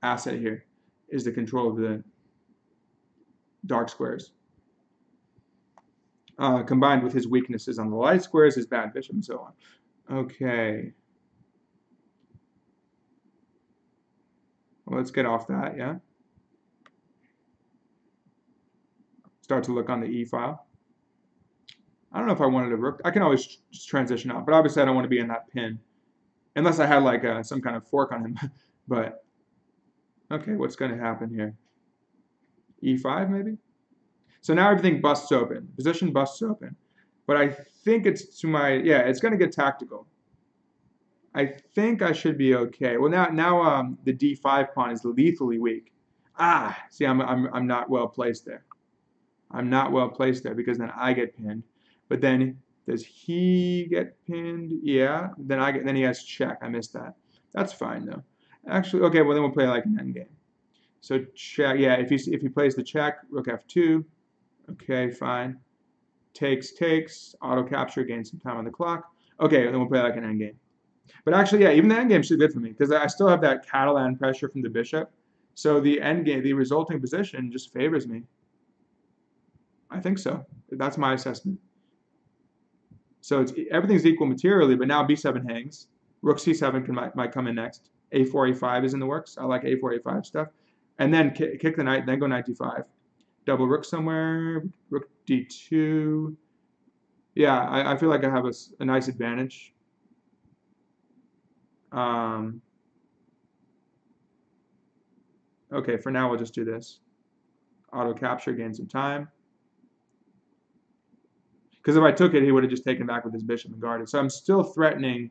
asset here, is the control of the dark squares. Combined with his weaknesses on the light squares, his bad bishop, and so on. Okay. Well, let's get off that, yeah? Start to look on the e file. I don't know if I wanted a rook. I can always just transition out, but obviously I don't want to be in that pin. Unless I had like some kind of fork on him. But, okay, what's going to happen here? e5 maybe? So now everything busts open. Position busts open. But I think it's it's going to get tactical. I think I should be okay. Well, now the d5 pawn is lethally weak. See, I'm not well placed there. I'm not well placed there because then I get pinned. But then does he get pinned? Yeah. Then he has check. I missed that. That's fine though. Actually, okay. Well, then we'll play like an endgame. So check. Yeah. If he plays the check, rook f2. Okay, fine. Takes. Auto capture. Gain some time on the clock. Okay. Then we'll play like an endgame. But actually, yeah, even the endgame should be good for me because I still have that Catalan pressure from the bishop. So the endgame, the resulting position, just favors me. I think so. That's my assessment. So everything's equal materially, but now b7 hangs. Rook c7 might come in next. a4, a5 is in the works. I like a4, a5 stuff. And then kick the knight, then go knight d5. Double rook somewhere. Rook d2. Yeah, I feel like I have a nice advantage. Okay, for now we'll just do this. Auto capture, gain some time. Because if I took it, he would have just taken back with his bishop and guarded. So I'm still threatening.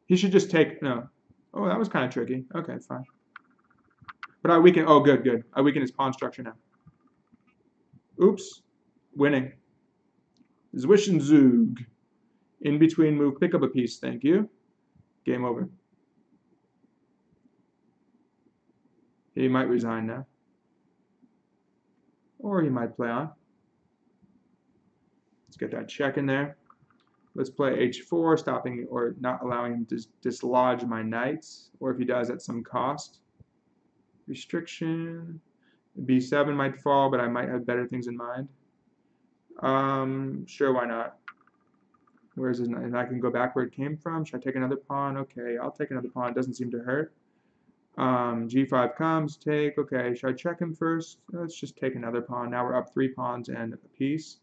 He should just take, no. Oh, that was kind of tricky. Okay, fine. But I weaken, oh, good. I weaken his pawn structure now. Oops, winning. Zwischenzug. In between move, pick up a piece, thank you. Game over. He might resign now. Or he might play on. Let's get that check in there. Let's play h4, stopping or not allowing him to dislodge my knights, or if he does at some cost. Restriction. b7 might fall, but I might have better things in mind. Sure, why not? Where's his knight? And I can go back where it came from. Should I take another pawn? Okay, I'll take another pawn. It doesn't seem to hurt. g5 comes, take. Okay, should I check him first? Let's just take another pawn. Now we're up 3 pawns and a piece.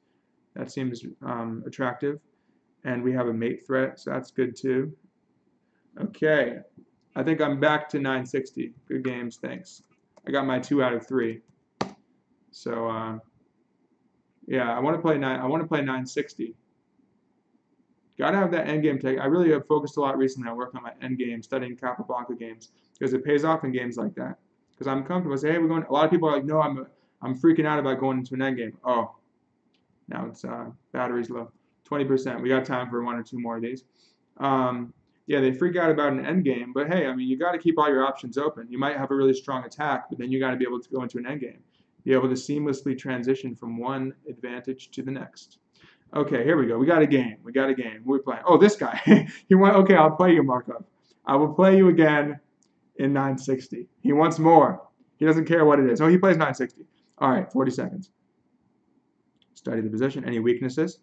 That seems attractive. And we have a mate threat, so that's good too. Okay, I think I'm back to 960. Good games, thanks. I got my 2 out of 3. So yeah, I want to play 960. Gotta have that endgame take. I really have focused a lot recently on working on my endgame, studying Capablanca games, because it pays off in games like that. Because I'm comfortable. I say, hey, we're going. A lot of people are like, no, I'm freaking out about going into an endgame. Oh, now it's battery's low, 20%. We got time for 1 or 2 more of these. The Yeah, they freak out about an endgame, but hey, I mean, you got to keep all your options open. You might have a really strong attack, but then you got to be able to go into an endgame, be able to seamlessly transition from one advantage to the next. Okay, here we go. We got a game. We got a game. We're playing. Oh, this guy. He went. Okay, I'll play you, Markov. I will play you again in 960. He wants more. He doesn't care what it is. Oh, he plays 960. All right, 40 seconds. Study the position. Any weaknesses?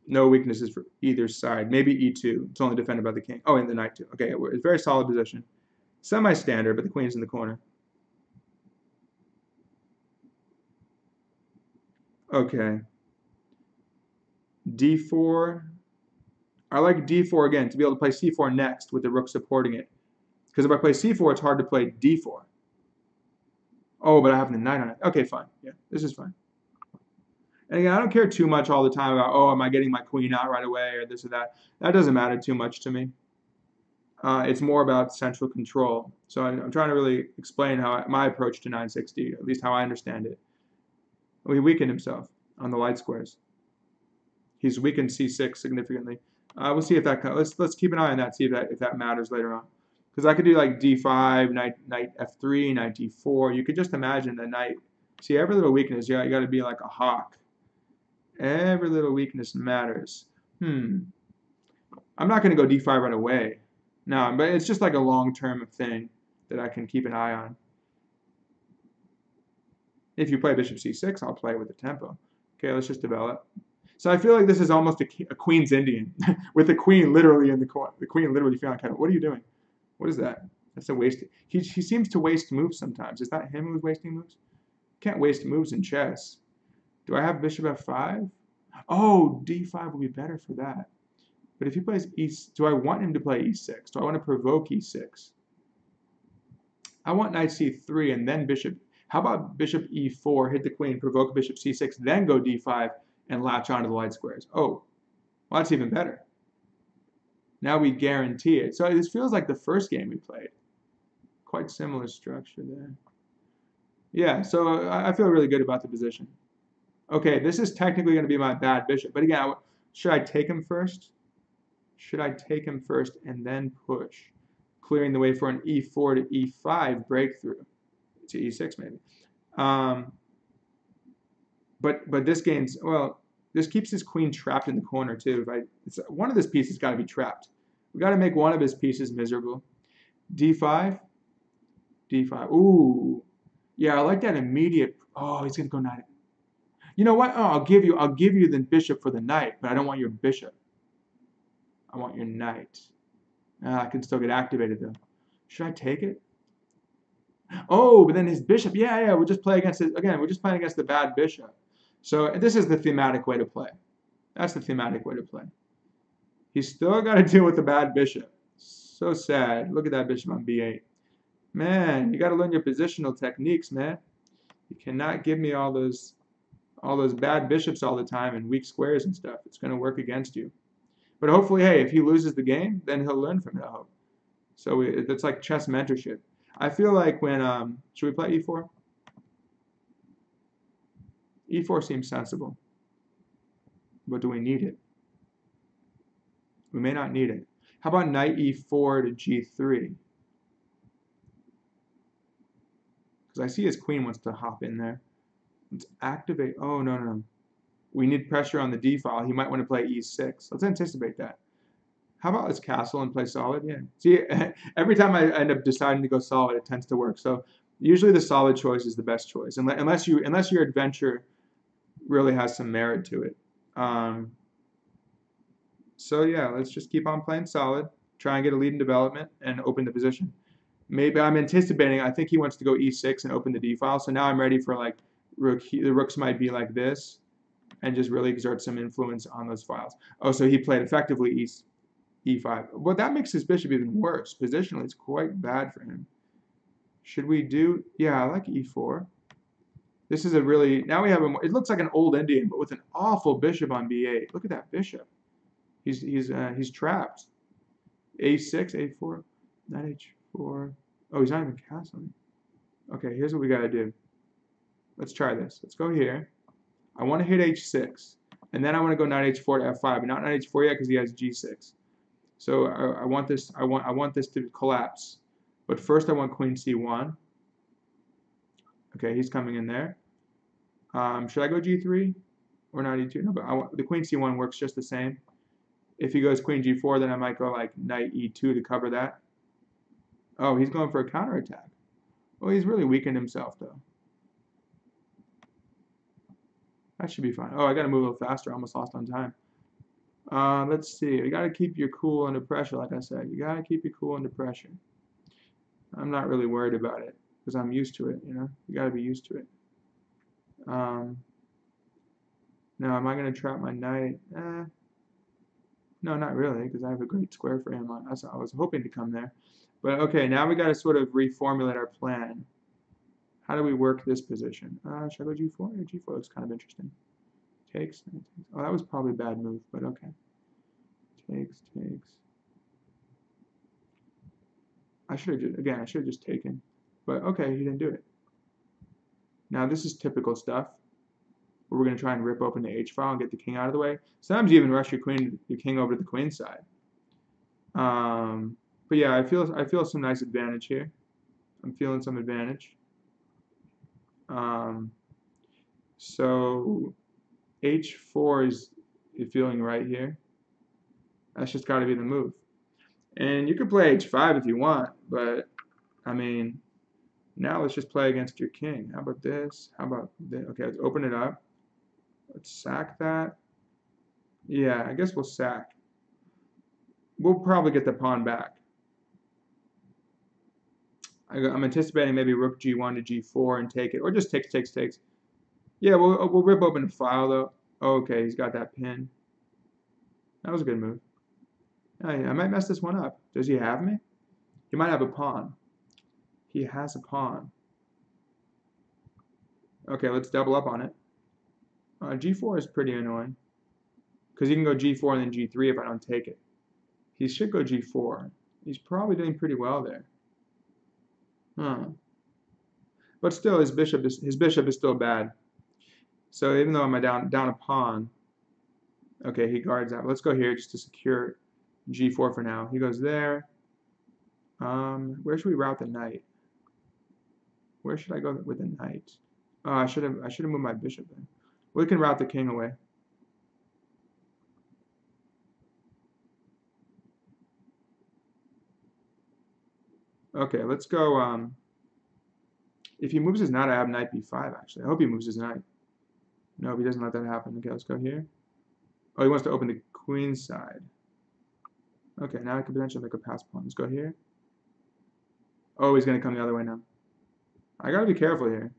No weaknesses for either side. Maybe e2. It's only defended by the king. Oh, and the knight too. Okay, it's a very solid position. Semi-standard, but the queen's in the corner. Okay. d4. I like d4 again to be able to play c4 next with the rook supporting it. Because if I play c4, it's hard to play d4. Oh, but I have the knight on it. Okay, fine. Yeah, this is fine. And again, I don't care too much all the time about, oh, am I getting my queen out right away or this or that. That doesn't matter too much to me. It's more about central control. So I'm trying to really explain my approach to 960, at least how I understand it. Oh, he weakened himself on the light squares. He's weakened c6 significantly. We'll see if that let's keep an eye on that. See if that matters later on. Because I could do like d5, knight f3, knight d4. You could just imagine the knight. See, every little weakness, you got to be like a hawk. Every little weakness matters. I'm not going to go d5 right away. No, but it's just like a long-term thing that I can keep an eye on. If you play bishop c6, I'll play with the tempo. Okay, let's just develop. So I feel like this is almost a Queen's Indian, with the queen literally in the court. The queen literally feeling kind of, what are you doing? What is that? That's a waste. He seems to waste moves sometimes. Is that him who's wasting moves? Can't waste moves in chess. Do I have bishop f5? Oh, d5 would be better for that. But if he plays do I want him to play e6? Do I want to provoke e6? I want knight c3 and then bishop. How about bishop e4, hit the queen, provoke bishop c6, then go d5 and latch onto the light squares? Oh, well, that's even better. Now we guarantee it. So this feels like the first game we played. Quite similar structure there. Yeah, so I feel really good about the position. Okay, this is technically going to be my bad bishop. But again, should I take him first? Should I take him first and then push? Clearing the way for an e4 to e5 breakthrough. To e6 maybe. But this game's, well, this keeps his queen trapped in the corner too. One of his pieces got to be trapped. We got to make one of his pieces miserable. d5, d5. Ooh, yeah, I like that immediate. Oh, he's gonna go knight. You know what? Oh, I'll give you the bishop for the knight, but I don't want your bishop. I want your knight. I can still get activated though. Should I take it? Oh, but then his bishop. Yeah, we'll just play against it again. We're just playing against the bad bishop. So this is the thematic way to play. That's the thematic way to play. He's still got to deal with the bad bishop. So sad. Look at that bishop on b8. Man, you got to learn your positional techniques, man. You cannot give me all those bad bishops all the time and weak squares and stuff. It's going to work against you. But hopefully, hey, if he loses the game, then he'll learn from it, I hope. So it's like chess mentorship. I feel like when, should we play e4? e4 seems sensible. But do we need it? We may not need it. How about knight e4 to g3? Because I see his queen wants to hop in there. Let's activate. Oh, no. We need pressure on the d file. He might want to play e6. Let's anticipate that. How about let's castle and play solid? Yeah. See, every time I end up deciding to go solid, it tends to work. So usually the solid choice is the best choice, unless your adventure really has some merit to it. So yeah, let's just keep on playing solid, try and get a lead in development, and open the position. Maybe I'm anticipating. I think he wants to go e6 and open the d file. So now I'm ready for like the rooks might be like this, and just really exert some influence on those files. Oh, so he played effectively e5. Well, that makes his bishop even worse. Positionally, it's quite bad for him. Should we do? Yeah, I like e4. This is a really, now we have it looks like an old Indian, but with an awful bishop on b8. Look at that bishop. He's trapped. a6, a4, knight h4. Oh, he's not even castling. Okay, here's what we got to do. Let's try this. Let's go here. I want to hit h6, and then I want to go knight h4 to f5, but not knight h4 yet because he has g6. So I want this to collapse. But first I want queen c1. Okay, he's coming in there. Should I go g3 or not e2? No, but the queen c1 works just the same. If he goes queen g4, then I might go like knight e2 to cover that. Oh, he's going for a counterattack. Well, he's really weakened himself though. That should be fine. Oh, I got to move a little faster. I almost lost on time. Let's see. You got to keep your cool under pressure, like I said. You got to keep your cool under pressure. I'm not really worried about it because I'm used to it, you know. You got to be used to it. Now, am I going to trap my knight? No, not really, because I have a great square for him. I was hoping to come there. But okay, now we got to sort of reformulate our plan. How do we work this position? Should I go g4? Yeah, g4 looks kind of interesting. Takes. Oh, that was probably a bad move, but okay. Takes. I should have just taken. But okay, he didn't do it. Now this is typical stuff, where we're going to try and rip open the H file and get the king out of the way. Sometimes you even rush your king over to the queen side. But yeah, I feel some nice advantage here. I'm feeling some advantage. So H4 is feeling right here. That's just got to be the move. And you could play H5 if you want, but I mean, now let's just play against your king. How about this? How about this? Okay, let's open it up. Let's sack that. Yeah, I guess we'll sack. We'll probably get the pawn back. I'm anticipating maybe rook g1 to g4 and take it, or just takes. Yeah, we'll rip open the file though. Okay, he's got that pin. That was a good move. I might mess this one up. Does he have me? He might have a pawn. He has a pawn. Okay, let's double up on it. G4 is pretty annoying, because he can go g4 and then g3 if I don't take it. He should go g4. He's probably doing pretty well there. But still, his bishop is still bad. So even though I'm down a pawn, okay, he guards that. Let's go here just to secure g4 for now. He goes there. Where should we route the knight? Where should I go with the knight? Oh, I should have moved my bishop then. We can route the king away. Okay, let's go. If he moves his knight, I have knight b5 actually. I hope he moves his knight. No, he doesn't let that happen. Okay, let's go here. Oh, he wants to open the queen side. Okay, now I could potentially make a pass pawn. Let's go here. Oh, he's going to come the other way now. I got to be careful here.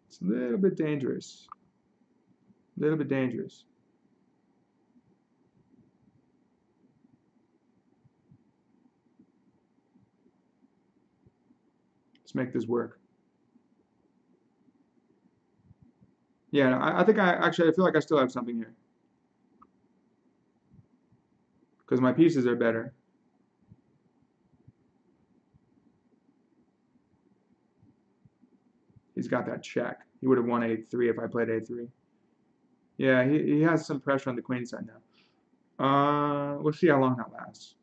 It's a little bit dangerous. A little bit dangerous. Let's make this work. Yeah, I think I feel like I still have something here. Because my pieces are better. He's got that check. He would have won a3 if I played a3. Yeah, he has some pressure on the queen side now. We'll see how long that lasts.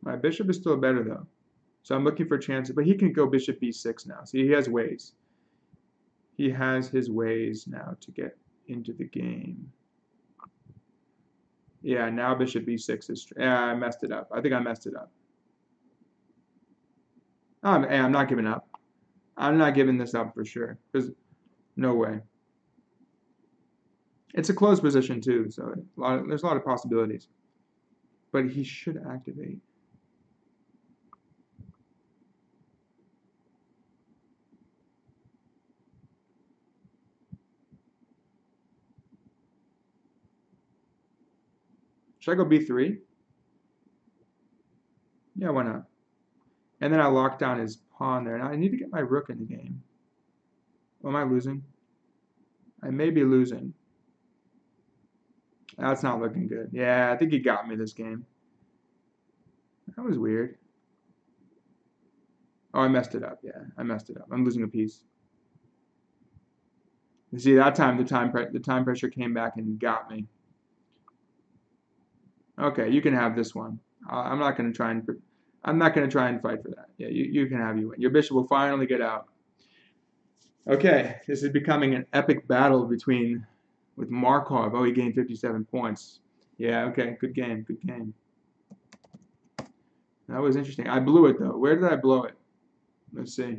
My bishop is still better though. So I'm looking for chances, but he can go bishop b6 now. See, he has ways. He has his ways now to get into the game. Yeah, now bishop b6 is... Yeah, I messed it up. I think I messed it up. I'm not giving up. I'm not giving this up for sure. Because no way. It's a closed position too, so there's a lot of possibilities. But he should activate. Should I go b3? Yeah, why not? And then I lock down his pawn there. Now I need to get my rook in the game. Oh, am I losing? I may be losing. That's not looking good. Yeah, I think he got me this game. That was weird. Oh, I messed it up. Yeah, I messed it up. I'm losing a piece. You see, that time the time pressure came back and got me. Okay, you can have this one. I'm not going to try and fight for that. Yeah, you can have you win. Your bishop will finally get out. Okay, this is becoming an epic battle with Markov. Oh, he gained 57 points. Yeah, okay, good game, good game. That was interesting. I blew it though. Where did I blow it? Let's see.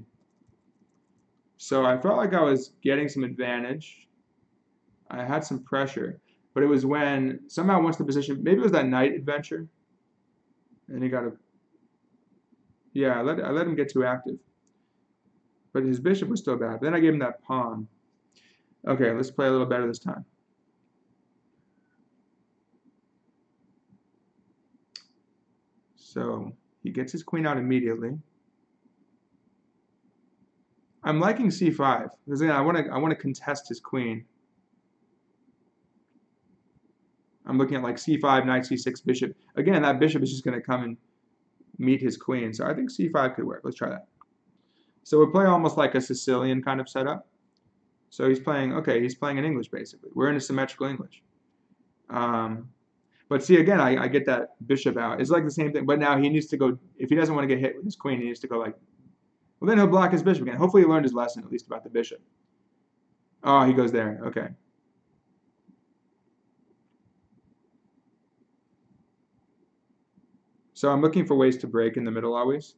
So I felt like I was getting some advantage. I had some pressure, but it was when somehow once the position, maybe it was that knight adventure, and he got a, yeah, I let him get too active, but his bishop was still bad. But then I gave him that pawn. Okay, let's play a little better this time. So he gets his queen out immediately. I'm liking c5 because I want to contest his queen. I'm looking at like c5, knight c6, bishop. Again, that bishop is just going to come and meet his queen. So I think c5 could work. Let's try that. So we're playing almost like a Sicilian kind of setup. So he's playing, okay, he's playing in English basically. We're in a symmetrical English. But see, again, I get that bishop out. It's like the same thing, but now he needs to go, if he doesn't want to get hit with his queen, he needs to go like, well, then he'll block his bishop again. Hopefully he learned his lesson, at least about the bishop. Oh, he goes there. Okay. So I'm looking for ways to break in the middle always.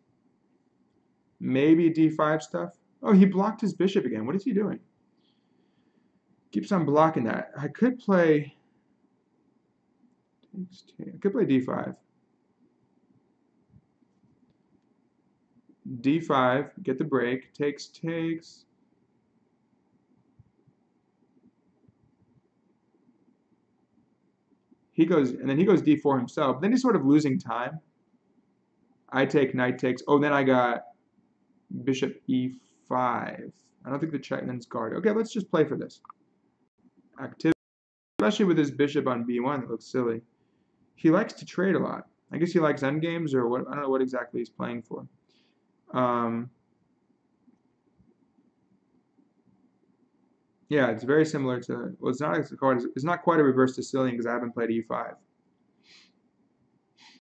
Maybe d5 stuff. Oh, he blocked his bishop again. What is he doing? Keeps on blocking that. I could play d5. d5, get the break, takes. He goes, and then he goes d4 himself. Then he's sort of losing time. I take, knight takes. Oh, then I got bishop e5. I don't think the check then's guard. Okay, let's just play for this. Activity, especially with his bishop on b1, it looks silly. He likes to trade a lot. I guess he likes endgames or what, I don't know what exactly he's playing for. Yeah, it's very similar to, well, it's not quite a reverse Sicilian because I haven't played e5.